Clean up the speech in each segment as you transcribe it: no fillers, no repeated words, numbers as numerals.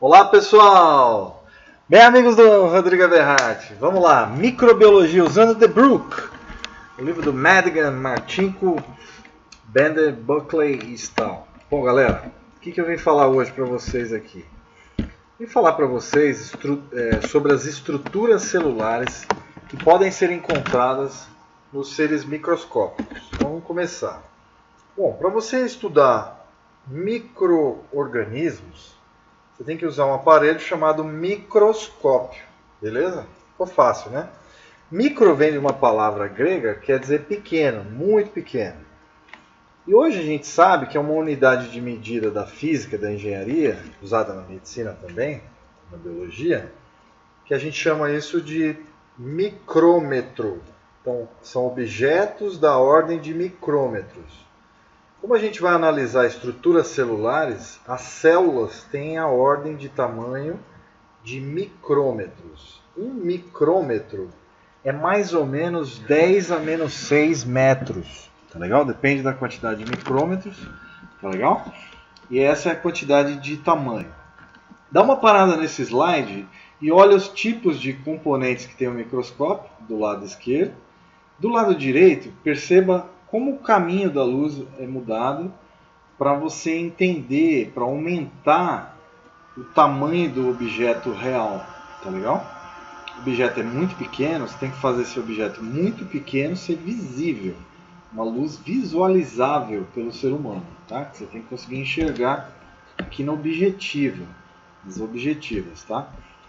Olá pessoal, bem amigos do Rodrigo Aberrati, vamos lá, microbiologia usando The Brook, o livro do Madigan, Marcinko, Bender, Buckley e Stahl. Bom galera, o que eu vim falar hoje para vocês aqui? Vim falar para vocês sobre as estruturas celulares que podem ser encontradas nos seres microscópicos. Então, vamos começar. Bom, para você estudar micro-organismos, você tem que usar um aparelho chamado microscópio, beleza? Ficou fácil, né? Micro vem de uma palavra grega que quer dizer pequeno, muito pequeno. E hoje a gente sabe que é uma unidade de medida da física, da engenharia, usada na medicina também, na biologia, que a gente chama isso de micrômetro. Então, são objetos da ordem de micrômetros. Como a gente vai analisar estruturas celulares, as células têm a ordem de tamanho de micrômetros. Um micrômetro é mais ou menos 10 a menos 6 metros. Tá legal? Depende da quantidade de micrômetros. Tá legal? E essa é a quantidade de tamanho. Dá uma parada nesse slide e olha os tipos de componentes que tem o microscópio do lado esquerdo. Do lado direito, perceba como o caminho da luz é mudado para você entender, para aumentar o tamanho do objeto real, tá legal? O objeto é muito pequeno, você tem que fazer esse objeto muito pequeno ser visível, uma luz visualizável pelo ser humano, tá? Você tem que conseguir enxergar aqui na objetiva, nas objetivas, tá?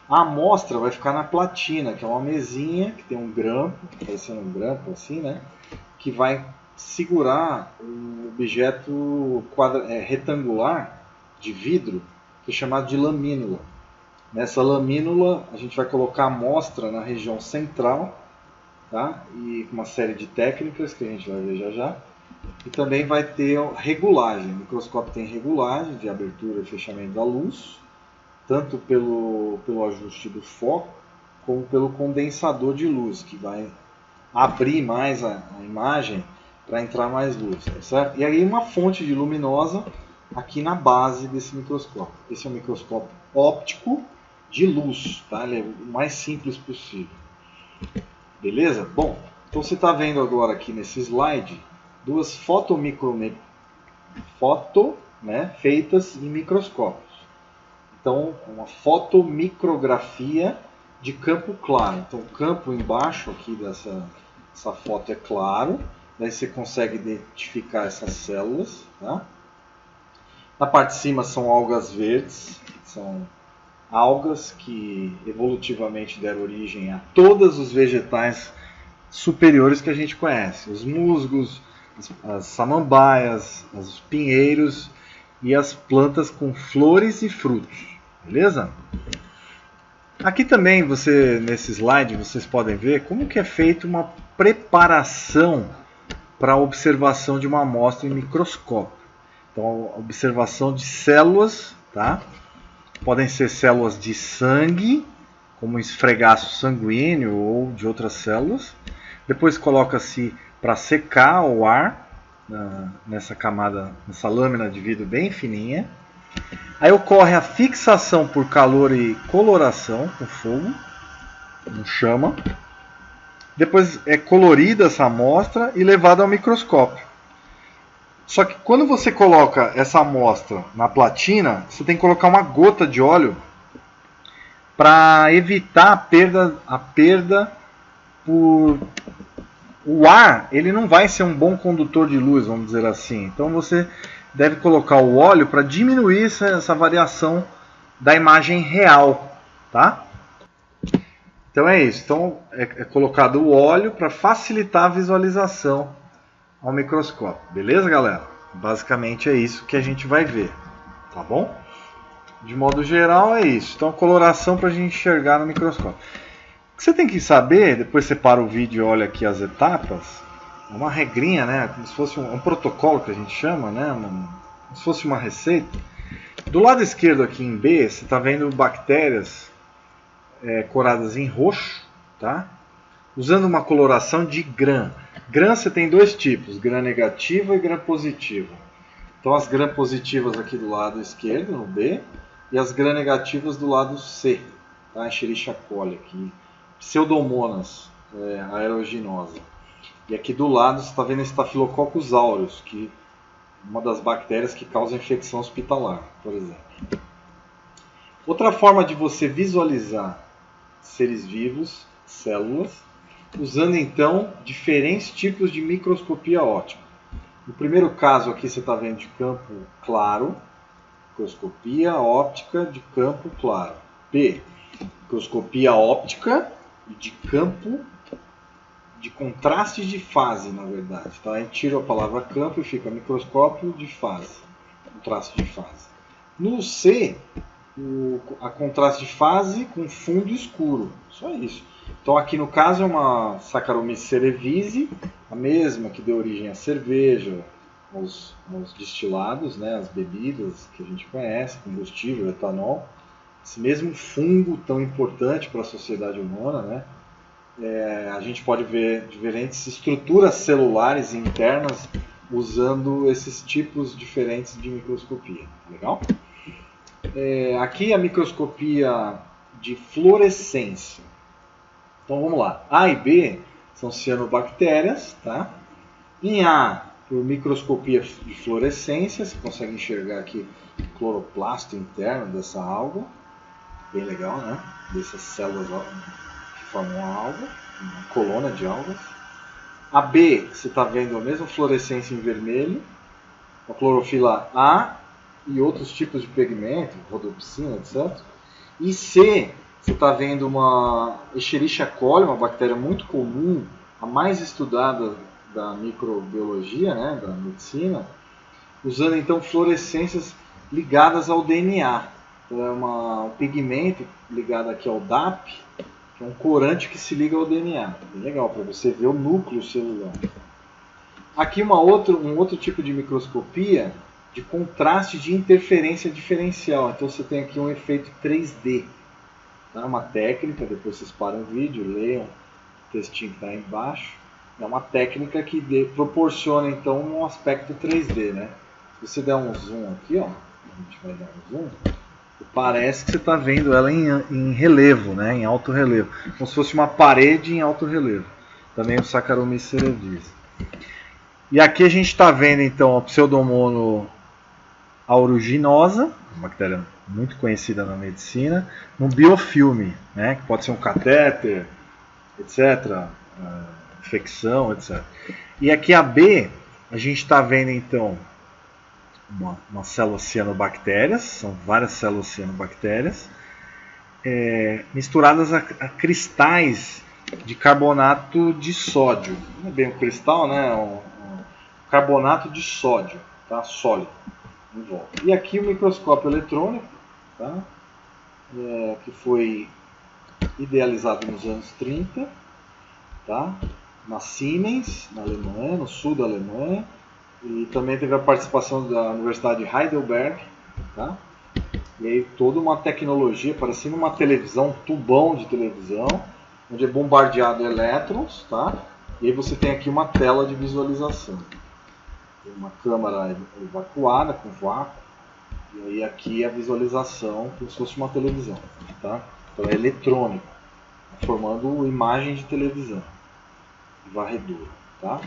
A amostra vai ficar na platina, que é uma mesinha que tem um grampo, parecendo um grampo assim, né? Que vai segurar um objeto retangular de vidro, que é chamado de lamínula. Nessa lamínula a gente vai colocar a amostra na região central, tá? E com uma série de técnicas que a gente vai ver já já. E também vai ter regulagem. O microscópio tem regulagem de abertura e fechamento da luz, tanto pelo ajuste do foco, como pelo condensador de luz, que vai abrir mais a imagem para entrar mais luz, tá certo? E aí uma fonte de luminosa aqui na base desse microscópio. Esse é um microscópio óptico de luz, tá? Ele é o mais simples possível. Beleza? Bom, então você está vendo agora aqui nesse slide duas feitas em microscópios. Então, uma fotomicrografia de campo claro. Então, o campo embaixo aqui dessa foto é claro. Daí você consegue identificar essas células. Tá? Na parte de cima são algas verdes. São algas que evolutivamente deram origem a todos os vegetais superiores que a gente conhece. Os musgos, as samambaias, os pinheiros e as plantas com flores e frutos. Beleza? Aqui também, nesse slide, vocês podem ver como que é feita uma preparação para a observação de uma amostra em microscópio. Então, a observação de células, tá? Podem ser células de sangue, como esfregaço sanguíneo ou de outras células. Depois coloca-se para secar o ar nessa camada, nessa lâmina de vidro bem fininha. Aí ocorre a fixação por calor e coloração com fogo, com chama. Depois é colorida essa amostra e levada ao microscópio. Só que quando você coloca essa amostra na platina, você tem que colocar uma gota de óleo para evitar a perda por... O ar, ele não vai ser um bom condutor de luz, vamos dizer assim. Então você deve colocar o óleo para diminuir essa variação da imagem real, tá? Então é isso. Então é colocado o óleo para facilitar a visualização ao microscópio. Beleza, galera? Basicamente é isso que a gente vai ver, tá bom? De modo geral é isso. Então a coloração para a gente enxergar no microscópio. O que você tem que saber, depois você para o vídeo e olha aqui as etapas, é uma regrinha, né? Como se fosse um protocolo que a gente chama, né? Como se fosse uma receita. Do lado esquerdo aqui em B, você está vendo bactérias coradas em roxo, tá? Usando uma coloração de gram. Gram você tem dois tipos, gram negativa e gram positiva. Então as gram positivas aqui do lado esquerdo, no B, e as gram-negativas do lado C, tá? Escherichia coli aqui, Pseudomonas aeruginosa. E aqui do lado você está vendo Staphylococcus aureus, que é uma das bactérias que causa infecção hospitalar, por exemplo. Outra forma de você visualizar seres vivos, células, usando então diferentes tipos de microscopia óptica. No primeiro caso aqui você está vendo de campo claro, microscopia óptica de campo claro. B, microscopia óptica de campo de contraste de fase, na verdade. Tá? A gente tira a palavra campo e fica microscópio de fase, contraste de fase. No C, a contraste de fase com fundo escuro, só isso. Então aqui no caso é uma Saccharomyces cerevisiae, a mesma que deu origem à cerveja, aos destilados, né, as bebidas que a gente conhece, combustível, etanol. Esse mesmo fungo tão importante para a sociedade humana, né? A gente pode ver diferentes estruturas celulares internas usando esses tipos diferentes de microscopia. Legal? Aqui a microscopia de fluorescência. Então vamos lá. A e B são cianobactérias. Tá? Em A, por microscopia de fluorescência, você consegue enxergar aqui o cloroplasto interno dessa alga. Bem legal, né? Dessas células que formam a alga, uma colônia de algas. A B, você está vendo a mesma fluorescência em vermelho, a clorofila A e outros tipos de pigmento, rodopsina, etc. E C, você está vendo uma Escherichia coli, uma bactéria muito comum, a mais estudada da microbiologia, né, da medicina, usando então fluorescências ligadas ao DNA. Então, é um pigmento ligado aqui ao DAP, que é um corante que se liga ao DNA. Bem legal, para você ver o núcleo celular. Aqui um outro tipo de microscopia de contraste de interferência diferencial. Então você tem aqui um efeito 3D. Tá? Uma técnica, depois vocês param o vídeo, leiam o textinho que está aí embaixo. É uma técnica que proporciona então um aspecto 3D. Né? Se você der um zoom aqui, ó, a gente vai dar um zoom, parece que você está vendo ela em relevo, né? Em alto relevo. Como se fosse uma parede em alto relevo. Também o Saccharomyces cerevisiae. E aqui a gente está vendo então a Pseudomonas aeruginosa, uma bactéria muito conhecida na medicina, num biofilme, né? Que pode ser um catéter, etc. Infecção, etc. E aqui a B, a gente está vendo então uma célula cianobactérias, são várias células cianobactérias, misturadas a cristais de carbonato de sódio. Não é bem um cristal, né? Um carbonato de sódio, tá? Sólido em volta. E aqui o microscópio eletrônico, tá? Que foi idealizado nos anos 30, tá? Na Siemens, na Alemanha, no sul da Alemanha. E também teve a participação da Universidade de Heidelberg, tá? E aí toda uma tecnologia, parecendo uma televisão, um tubão de televisão, onde é bombardeado elétrons, tá? E aí você tem aqui uma tela de visualização. Tem uma câmara evacuada com vácuo, e aí aqui a visualização como se fosse uma televisão, tá? Então é eletrônico, formando imagem de televisão, de varredura, tá?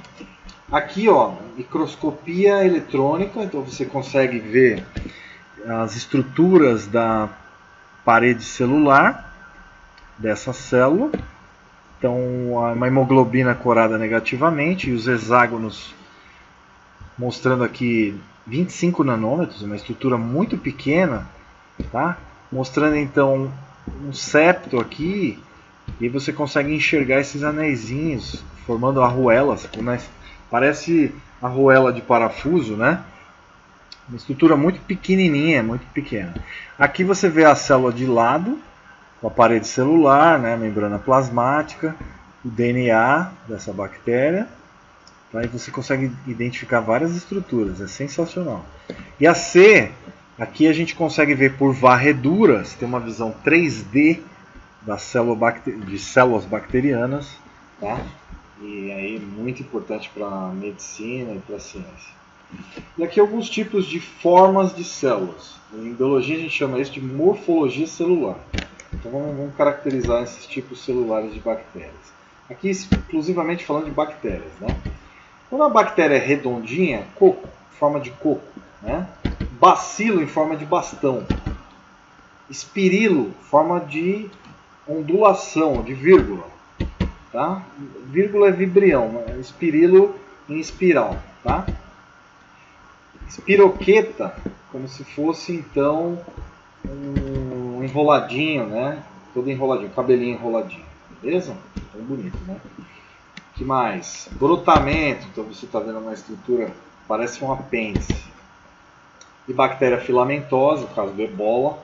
Aqui, ó, microscopia eletrônica, então você consegue ver as estruturas da parede celular dessa célula. Então, uma hemoglobina corada negativamente e os hexágonos mostrando aqui 25 nanômetros, uma estrutura muito pequena, tá? Mostrando então um septo aqui, e você consegue enxergar esses anéisinhos formando arruelas, parece arruela de parafuso, né? Uma estrutura muito pequenininha, muito pequena. Aqui você vê a célula de lado, com a parede celular, né? A membrana plasmática, o DNA dessa bactéria. Tá? E você consegue identificar várias estruturas, é sensacional. E a C, aqui a gente consegue ver por varreduras, tem uma visão 3D da de células bacterianas, tá? E aí muito importante para a medicina e para a ciência. E aqui alguns tipos de formas de células. Em biologia a gente chama isso de morfologia celular. Então vamos caracterizar esses tipos celulares de bactérias. Aqui exclusivamente falando de bactérias, né? Quando a bactéria é redondinha, coco, forma de coco, né? Bacilo em forma de bastão, espirilo, forma de ondulação, de vírgula, tá? Vírgula é vibrião, espirilo em espiral, tá? Espiroqueta, como se fosse então um enroladinho, né? Todo enroladinho, cabelinho enroladinho, beleza? Tão bonito, né? Que mais? Brotamento, então você está vendo uma estrutura, parece um apêndice. E bactéria filamentosa, no caso do ebola,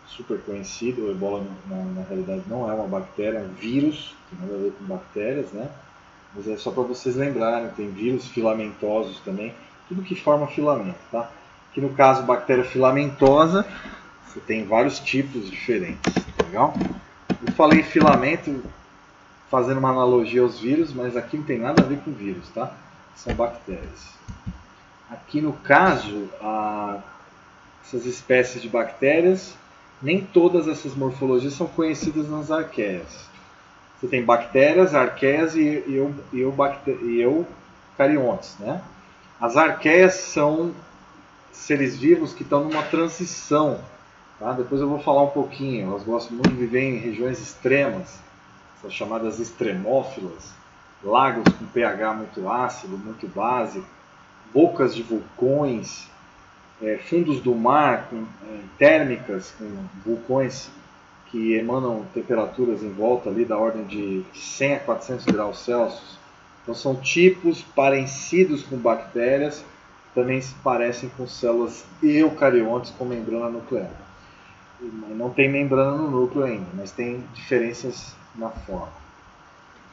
super conhecido. O ebola na realidade não é uma bactéria, é um vírus, tem nada a ver com bactérias, né? Mas é só para vocês lembrarem, tem vírus filamentosos também, tudo que forma filamento, tá? Aqui no caso, bactéria filamentosa, você tem vários tipos diferentes, legal? Eu falei filamento fazendo uma analogia aos vírus, mas aqui não tem nada a ver com vírus, tá? São bactérias. Aqui no caso, essas espécies de bactérias, nem todas essas morfologias são conhecidas nas arqueias. Você tem bactérias, arqueias e eucariontes, né? As arqueias são seres vivos que estão numa transição, tá? Depois eu vou falar um pouquinho. Elas gostam muito de viver em regiões extremas, são chamadas extremófilas, lagos com pH muito ácido, muito básico, bocas de vulcões, fundos do mar térmicas, com vulcões que emanam temperaturas em volta ali da ordem de 100 a 400 graus Celsius. Então são tipos parecidos com bactérias, também se parecem com células eucariontes com membrana nuclear. Não tem membrana no núcleo ainda, mas tem diferenças na forma.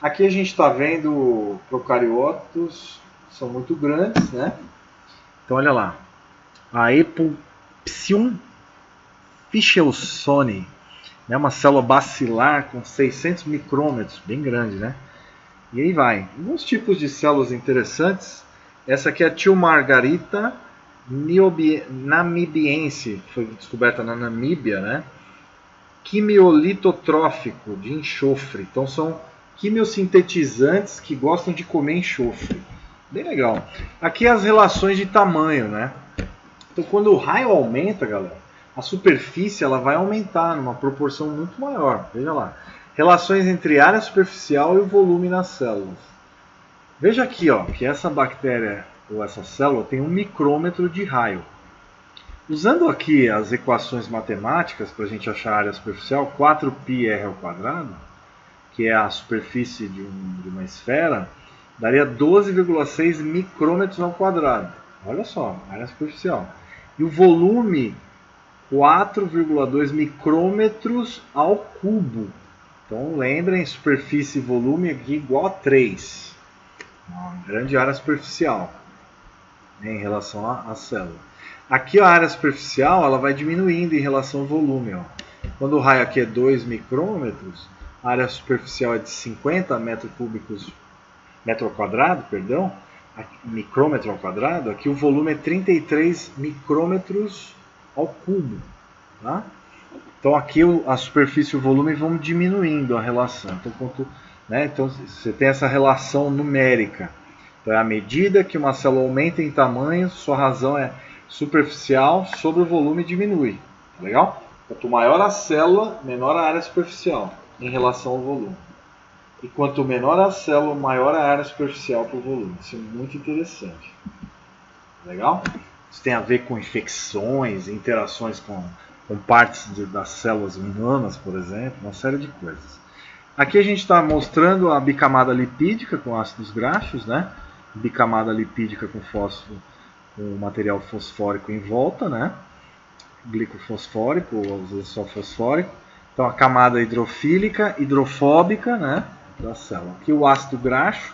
Aqui a gente está vendo procariotos, são muito grandes, né? Então olha lá, a Epopsium fischelsoni, né? Uma célula bacilar com 600 micrômetros, bem grande, né? E aí vai. Alguns tipos de células interessantes. Essa aqui é a Tio Margarita namibiense, foi descoberta na Namíbia, né? Quimiolitotrófico, de enxofre. Então são quimiosintetizantes que gostam de comer enxofre. Bem legal. Aqui as relações de tamanho, né? Então quando o raio aumenta, galera, a superfície ela vai aumentar numa proporção muito maior. Veja lá. Relações entre área superficial e o volume nas células. Veja aqui, ó, que essa bactéria ou essa célula tem 1 micrômetro de raio. Usando aqui as equações matemáticas para a gente achar a área superficial, 4πr², que é a superfície de uma esfera, daria 12,6 micrômetros ao quadrado. Olha só, área superficial. E o volume, 4,2 micrômetros ao cubo. Então lembrem, superfície e volume aqui igual a 3. Uma grande área superficial, né, em relação à célula. Aqui a área superficial ela vai diminuindo em relação ao volume. Ó. Quando o raio aqui é 2 micrômetros, a área superficial é de 50 metro ao quadrado, micrômetro ao quadrado. Aqui o volume é 33 micrômetros ao cubo. Tá? Então aqui a superfície e o volume vão diminuindo a relação. Então você tem essa relação numérica. Então, à medida que uma célula aumenta em tamanho, sua razão é superficial sobre o volume diminui. Tá legal? Quanto maior a célula, menor a área superficial em relação ao volume. E quanto menor a célula, maior a área superficial para o volume. Isso é muito interessante. Legal? Isso tem a ver com infecções, interações com partes das células humanas, por exemplo, uma série de coisas. Aqui a gente está mostrando a bicamada lipídica com ácidos graxos, né? Bicamada lipídica com material fosfórico em volta, né? Glicofosfórico, ou às vezes só fosfórico. Então a camada hidrofílica, hidrofóbica, né? Da célula. Aqui o ácido graxo,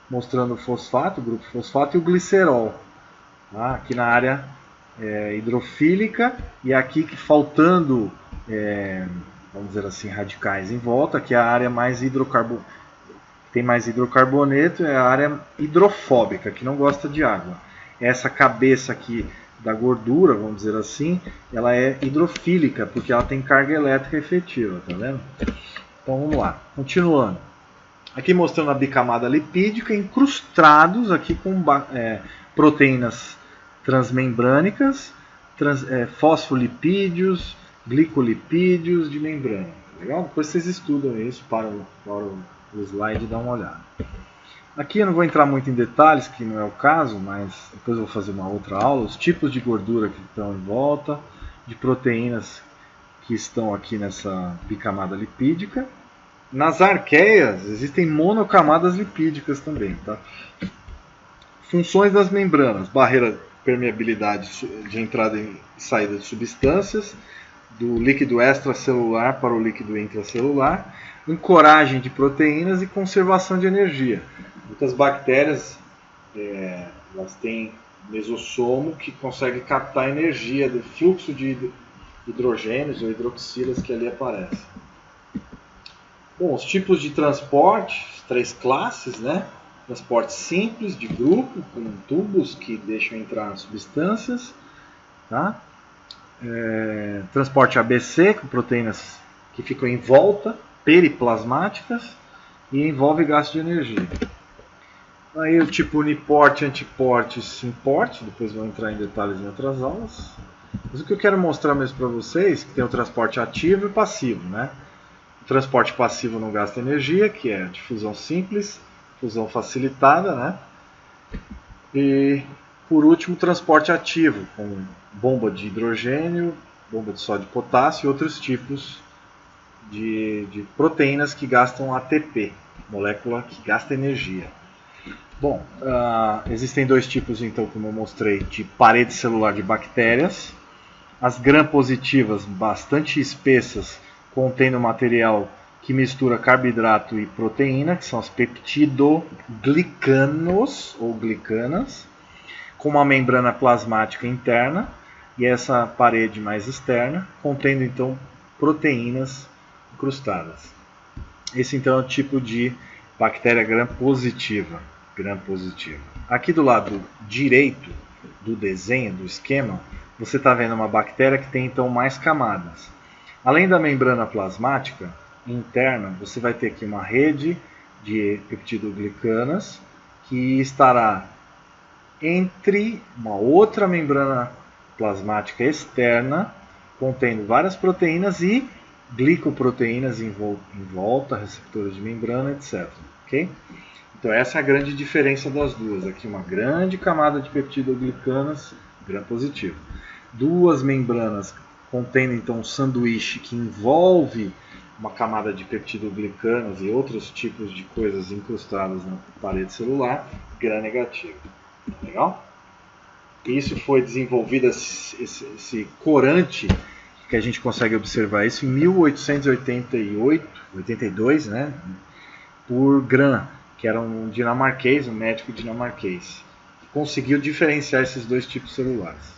mostrando o fosfato, o grupo fosfato, e o glicerol. Tá? Aqui na área hidrofílica, e aqui que faltando, vamos dizer assim, radicais em volta, que é a área mais tem mais hidrocarboneto, é a área hidrofóbica, que não gosta de água. essa cabeça aqui da gordura, vamos dizer assim, ela é hidrofílica, porque ela tem carga elétrica efetiva, tá vendo? Então vamos lá, continuando. Aqui mostrando a bicamada lipídica, incrustados aqui com proteínas transmembrânicas, fosfolipídios, glicolipídios de membrana. Legal? Depois vocês estudam isso para o slide e dá uma olhada. Aqui eu não vou entrar muito em detalhes, que não é o caso, mas depois eu vou fazer uma outra aula. Os tipos de gordura que estão em volta, de proteínas que estão aqui nessa bicamada lipídica. Nas arqueias existem monocamadas lipídicas também. Tá? Funções das membranas: barreira, permeabilidade de entrada e saída de substâncias, do líquido extracelular para o líquido intracelular, ancoragem de proteínas e conservação de energia. Muitas bactérias elas têm mesossomo que consegue captar energia do fluxo de hidrogênios ou hidroxilas que ali aparecem. Bom, os tipos de transporte, 3 classes, né? Transporte simples, de grupo, com tubos que deixam entrar substâncias. Tá? Transporte ABC, com proteínas que ficam em volta, periplasmáticas, e envolve gasto de energia. Aí o tipo uniporte, antiporte e simporte, depois vou entrar em detalhes em outras aulas. Mas o que eu quero mostrar mesmo para vocês é que tem o transporte ativo e passivo, né? O transporte passivo não gasta energia, que é a difusão simples, fusão facilitada, né? E por último, transporte ativo, com bomba de hidrogênio, bomba de sódio e potássio e outros tipos de proteínas que gastam ATP, molécula que gasta energia. Bom, existem 2 tipos, então, como eu mostrei, de parede celular de bactérias. As gram-positivas, bastante espessas, contendo material que mistura carboidrato e proteína, que são as peptidoglicanos ou glicanas, com uma membrana plasmática interna e essa parede mais externa, contendo então proteínas incrustadas. Esse então é o tipo de bactéria gram-positiva. Aqui do lado direito do desenho, do esquema, você está vendo uma bactéria que tem então mais camadas. Além da membrana plasmática interna, você vai ter aqui uma rede de peptidoglicanas que estará entre uma outra membrana plasmática externa, contendo várias proteínas e glicoproteínas em volta, receptores de membrana, etc. Okay? Então essa é a grande diferença das duas. Aqui uma grande camada de peptidoglicanas, gram-positivo. 2 membranas contendo então um sanduíche que envolve uma camada de peptidoglicanas e outros tipos de coisas incrustadas na parede celular, gram-negativo. Legal? Isso foi desenvolvido, esse corante, que a gente consegue observar isso em 1882, né, por Gram, que era um dinamarquês, um médico dinamarquês, que conseguiu diferenciar esses 2 tipos celulares.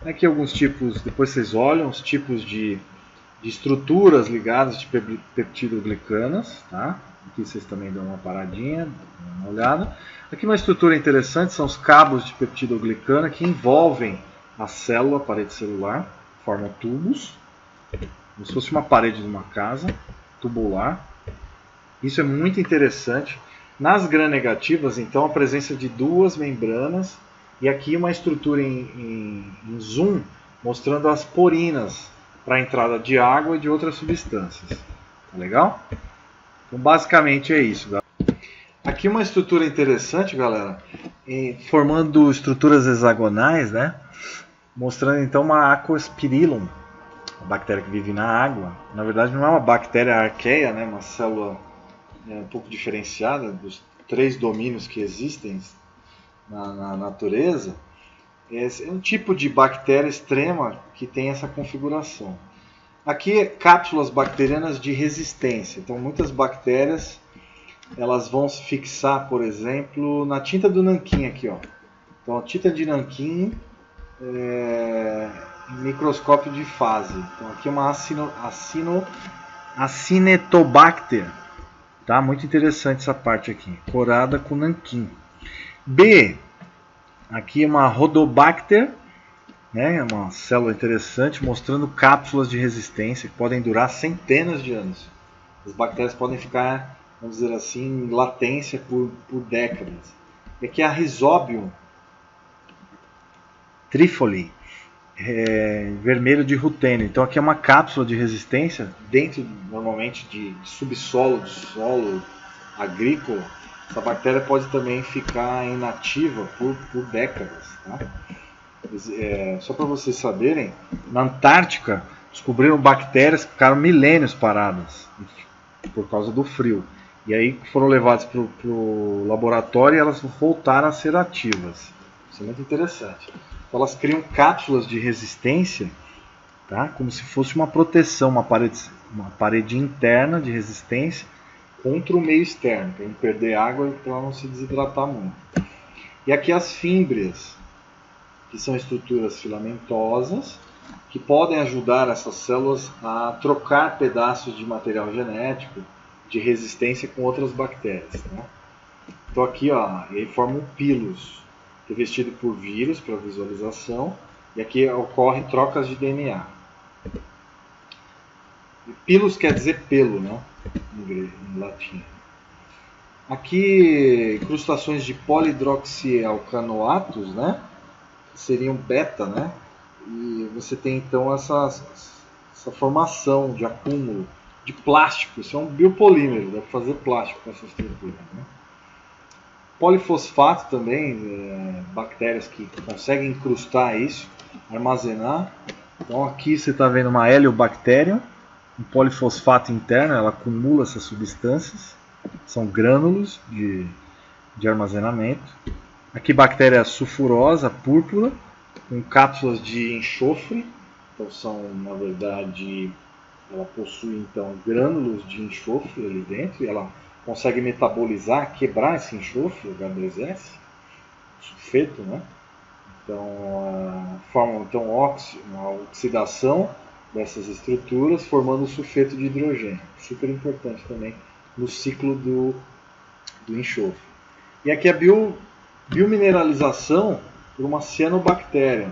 Aqui alguns tipos, depois vocês olham, os tipos de estruturas ligadas de peptidoglicanas, tá? Aqui vocês também dão uma paradinha, uma olhada. Aqui uma estrutura interessante são os cabos de peptidoglicana que envolvem a célula, a parede celular, formam tubos, como se fosse uma parede de uma casa, tubular. Isso é muito interessante. Nas gram-negativas, então, a presença de 2 membranas e aqui uma estrutura em zoom mostrando as porinas para a entrada de água e de outras substâncias. Tá legal? Então, basicamente é isso, galera. Aqui uma estrutura interessante, galera, formando estruturas hexagonais, né? Mostrando então uma Aquaspirillum, uma bactéria que vive na água. Na verdade não é uma bactéria arqueia, né? Uma célula um pouco diferenciada dos 3 domínios que existem na natureza. É um tipo de bactéria extrema que tem essa configuração. Aqui cápsulas bacterianas de resistência. Então muitas bactérias elas vão se fixar, por exemplo, na tinta do nanquim aqui, ó. Então a tinta de nanquim em microscópio de fase. Então aqui é uma Acinetobacter, tá? Muito interessante essa parte aqui, corada com nanquim. B, Aqui uma Rhodobacter, né, uma célula interessante, mostrando cápsulas de resistência que podem durar centenas de anos. As bactérias podem ficar, vamos dizer assim, em latência por décadas. E aqui a Rhizobium trifoli, vermelho de rutênio. Então aqui é uma cápsula de resistência dentro, normalmente, de subsolo, de solo agrícola. Essa bactéria pode também ficar inativa por décadas. Tá? Só para vocês saberem, na Antártica descobriram bactérias que ficaram milênios paradas por causa do frio. E aí foram levadas para o laboratório e elas voltaram a ser ativas. Isso é muito interessante. Então elas criam cápsulas de resistência, tá? Como se fosse uma proteção, uma parede interna de resistência contra o meio externo, para não perder água e para não se desidratar muito. E aqui as fímbrias, que são estruturas filamentosas, que podem ajudar essas células a trocar pedaços de material genético de resistência com outras bactérias. Né? Então aqui, ó, ele forma um pilus, revestido por vírus para visualização, e aqui ocorrem trocas de DNA. E pilus quer dizer pelo, né? Em latim. Aqui, incrustações de polidroxialcanoatos, né? Que seriam beta, né? E você tem então essa formação de acúmulo de plástico. Isso é um biopolímero, dá para fazer plástico com essa estrutura. Né? Polifosfato também, bactérias que conseguem incrustar isso, armazenar. Então aqui você está vendo uma Heliobacterium, um polifosfato interno, ela acumula essas substâncias, são grânulos de armazenamento. Aqui bactéria sulfurosa, púrpura, com cápsulas de enxofre, então são, na verdade, ela possui então grânulos de enxofre ali dentro, e ela consegue metabolizar, quebrar esse enxofre, o H2S, sulfeto, né? Então, forma então uma oxidação dessas estruturas, formando o sulfeto de hidrogênio, super importante também no ciclo do enxofre. E aqui a biomineralização por uma cianobactéria,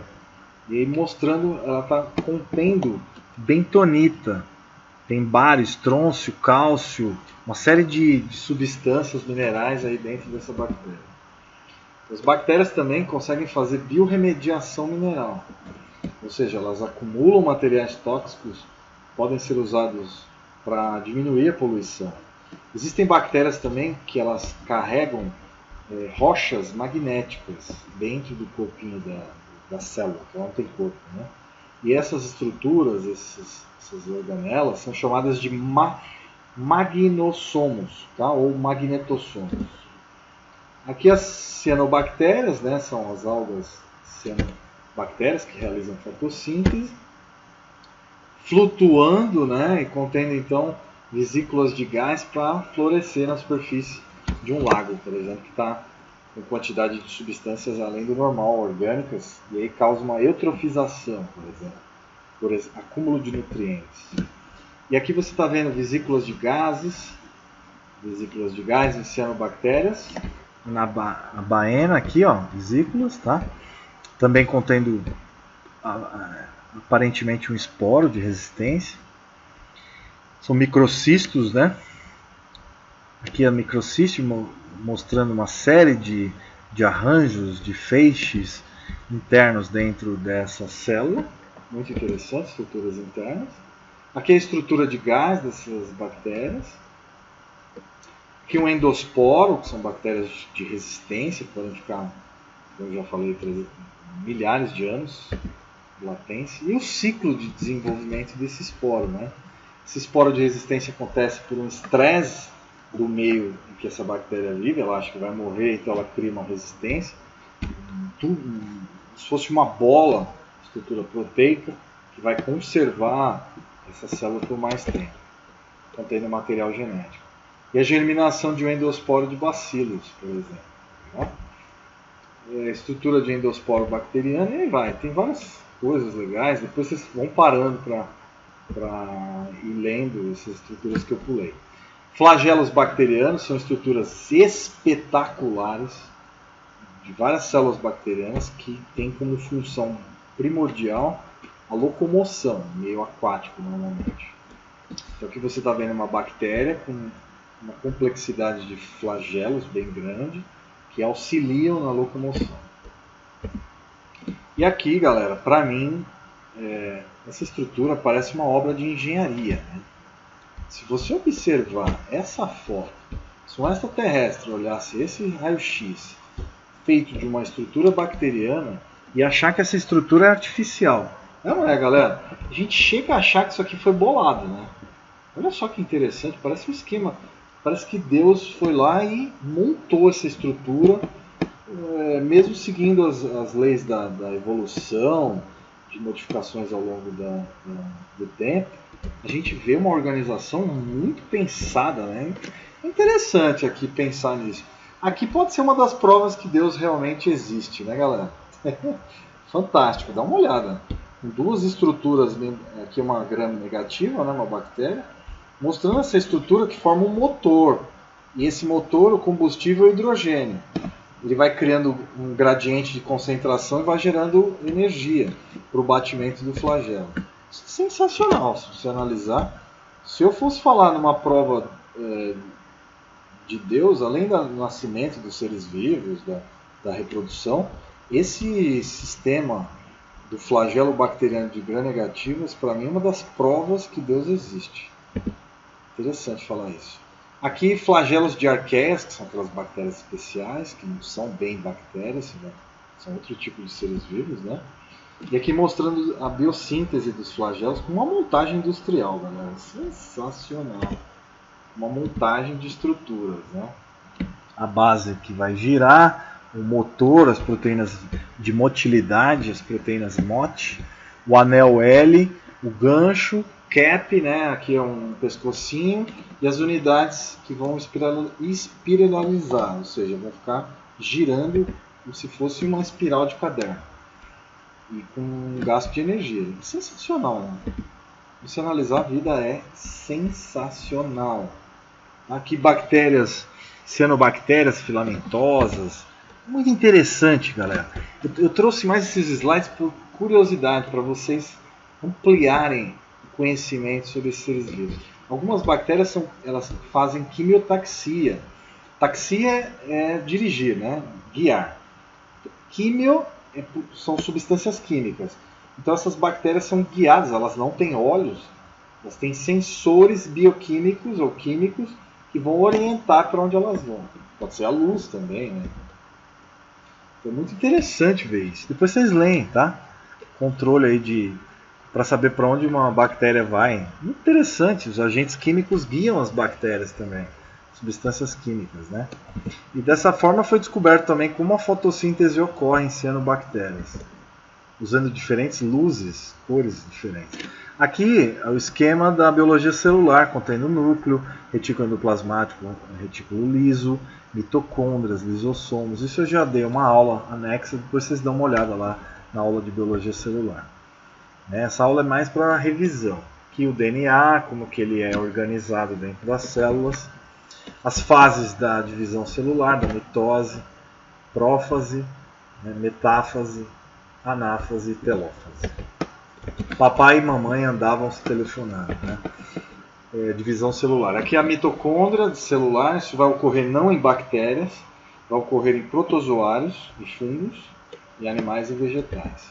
e aí mostrando, ela está contendo bentonita, tem bário, estrôncio, cálcio, uma série de substâncias minerais aí dentro dessa bactéria. As bactérias também conseguem fazer biorremediação mineral, ou seja, elas acumulam materiais tóxicos, podem ser usados para diminuir a poluição. Existem bactérias também que elas carregam rochas magnéticas dentro do corpinho da célula, que ela não tem corpo, né? E essas estruturas, essas organelas, são chamadas de magnetossomos, tá? Ou magnetossomos. Aqui as cianobactérias, né? São as algas cianobactérias que realizam fotossíntese, flutuando, né? E contendo então vesículas de gás para florescer na superfície de um lago, por exemplo, que está com quantidade de substâncias além do normal, orgânicas, e aí causa uma eutrofização, por exemplo, por acúmulo de nutrientes. E aqui você está vendo vesículas de gases em cianobactérias, na baena aqui, ó, vesículas, tá? Também contendo aparentemente um esporo de resistência. São microcistos, né? Aqui a microcisto mostrando uma série de arranjos, de feixes internos dentro dessa célula. Muito interessante, estruturas internas. Aqui a estrutura de gás dessas bactérias. Aqui um endosporo, que são bactérias de resistência, que podem ficar, como eu já falei, milhares de anos de latência. E o ciclo de desenvolvimento desse esporo, né? Esse esporo de resistência acontece por um estresse do meio em que essa bactéria vive, ela acha que vai morrer, então ela cria uma resistência. Tudo, se fosse uma bola, estrutura proteica, que vai conservar essa célula por mais tempo, contendo material genético. E a germinação de um endosporo de bacilos, por exemplo. Tá? A estrutura de endosporo bacteriano, e aí vai. Tem várias coisas legais, depois vocês vão parando para ir lendo essas estruturas que eu pulei. Flagelos bacterianos são estruturas espetaculares, de várias células bacterianas que tem como função primordial a locomoção, meio aquático normalmente. Então aqui você está vendo uma bactéria com uma complexidade de flagelos bem grande que auxiliam na locomoção. E aqui, galera, para mim, essa estrutura parece uma obra de engenharia, né? Se você observar essa foto, se um extraterrestre olhasse esse raio-x feito de uma estrutura bacteriana e achar que essa estrutura é artificial. Não é, galera? A gente chega a achar que isso aqui foi bolado, né? Olha só que interessante, parece um esquema. Parece que Deus foi lá e montou essa estrutura, mesmo seguindo as leis da evolução, de modificações ao longo do tempo. A gente vê uma organização muito pensada, né? Interessante aqui pensar nisso. Aqui pode ser uma das provas que Deus realmente existe, né, galera? Fantástico, dá uma olhada. Com duas estruturas, aqui uma gram negativa, né, uma bactéria, mostrando essa estrutura que forma um motor. E esse motor, o combustível é o hidrogênio. Ele vai criando um gradiente de concentração e vai gerando energia para o batimento do flagelo. Isso é sensacional, se você analisar. Se eu fosse falar numa prova de Deus, além do nascimento dos seres vivos, da reprodução, esse sistema do flagelo bacteriano de gram-negativas, para mim, é uma das provas que Deus existe. Interessante falar isso. Aqui, flagelos de arqueias, que são aquelas bactérias especiais, que não são bem bactérias, né? São outro tipo de seres vivos, né? E aqui mostrando a biossíntese dos flagelos com uma montagem industrial, galera. Sensacional. Uma montagem de estruturas, né? A base que vai girar, o motor, as proteínas de motilidade, as proteínas MOT, o anel L, o gancho, cap, né? Aqui é um pescocinho, e as unidades que vão espiralizar, ou seja, vão ficar girando como se fosse uma espiral de caderno. E com um gasto de energia. Sensacional, né? Se analisar, a vida é sensacional. Aqui bactérias, cianobactérias filamentosas. Muito interessante, galera. Eu trouxe mais esses slides por curiosidade, para vocês ampliarem o conhecimento sobre esses seres vivos. Algumas bactérias elas fazem quimiotaxia. Taxia é dirigir, né? Guiar. Quimio são substâncias químicas. Então essas bactérias são guiadas, elas não têm olhos, elas têm sensores bioquímicos ou químicos que vão orientar para onde elas vão. Pode ser a luz também, né? Então é muito interessante ver isso. Depois vocês leem, tá? Controle aí para saber para onde uma bactéria vai. Muito interessante, os agentes químicos guiam as bactérias também. Substâncias químicas, né? E dessa forma foi descoberto também como a fotossíntese ocorre em cianobactérias, usando diferentes luzes, cores diferentes. Aqui é o esquema da biologia celular, contendo núcleo, retículo endoplasmático, retículo liso, mitocôndrias, lisossomos. Isso eu já dei uma aula anexa, depois vocês dão uma olhada lá na aula de biologia celular. Essa aula é mais para revisão. Aqui o DNA, como que ele é organizado dentro das células. As fases da divisão celular, da mitose, prófase, metáfase, anáfase e telófase. Papai e mamãe andavam se telefonando, né? Divisão celular. Aqui é a mitocôndria celular, isso vai ocorrer não em bactérias, vai ocorrer em protozoários e fungos, e animais e vegetais.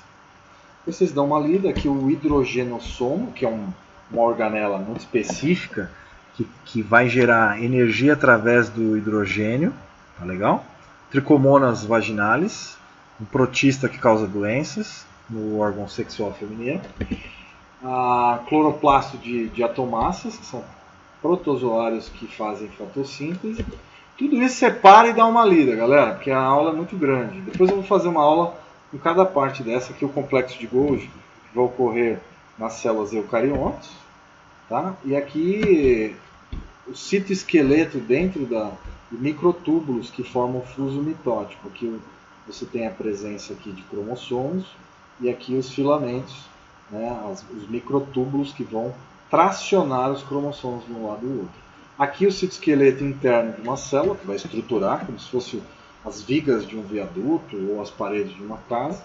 Vocês dão uma lida aqui, o hidrogenossomo, que é uma organela muito específica, que vai gerar energia através do hidrogênio, tá legal? Tricomonas vaginalis, um protista que causa doenças no órgão sexual feminino. A cloroplasto de atomáceas, que são protozoários que fazem fotossíntese. Tudo isso separa e dá uma lida, galera, porque a aula é muito grande. Depois eu vou fazer uma aula em cada parte dessa, aqui o complexo de Golgi, que vai ocorrer nas células eucariontes, tá? E aqui o citoesqueleto dentro de microtúbulos que formam o fuso mitótico. Aqui você tem a presença aqui de cromossomos e aqui os filamentos, né, os microtúbulos que vão tracionar os cromossomos de um lado e do outro. Aqui o citoesqueleto interno de uma célula, que vai estruturar como se fosse as vigas de um viaduto ou as paredes de uma casa.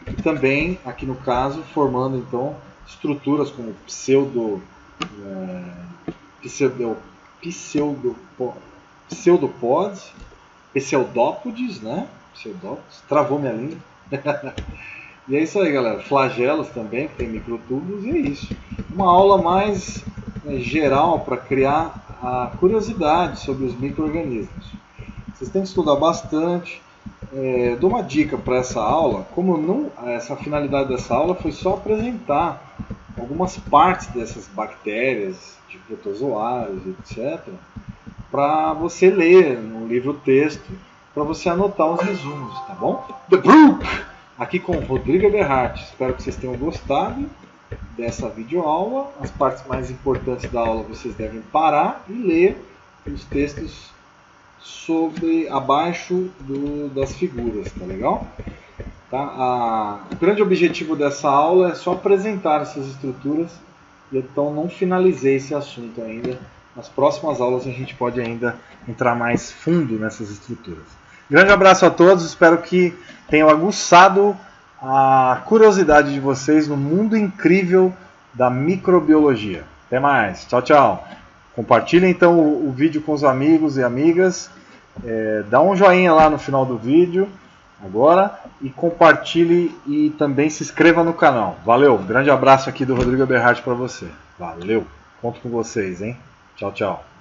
E também, aqui no caso, formando então estruturas como pseudópodes, né? Pseudópodes, travou minha língua. E é isso aí, galera. Flagelos também, que tem microtúbulos, e é isso. Uma aula mais geral para criar a curiosidade sobre os micro-organismos. Vocês têm que estudar bastante. Dou uma dica para essa aula. Essa finalidade dessa aula foi só apresentar algumas partes dessas bactérias, de protozoários, etc., para você ler no livro-texto, para você anotar os resumos, tá bom? The Brook! Aqui com o Rodrigo Eberhardt. Espero que vocês tenham gostado dessa videoaula. As partes mais importantes da aula vocês devem parar e ler os textos abaixo das figuras, tá legal? Tá? O grande objetivo dessa aula é só apresentar essas estruturas, então não finalizei esse assunto ainda. Nas próximas aulas a gente pode ainda entrar mais fundo nessas estruturas. Grande abraço a todos, espero que tenham aguçado a curiosidade de vocês no mundo incrível da microbiologia. Até mais, tchau, tchau. Compartilhem então o vídeo com os amigos e amigas. Dá um joinha lá no final do vídeo agora e compartilhe e também se inscreva no canal. Valeu, grande abraço aqui do Rodrigo Eberhardt para você. Valeu, conto com vocês, hein? Tchau, tchau.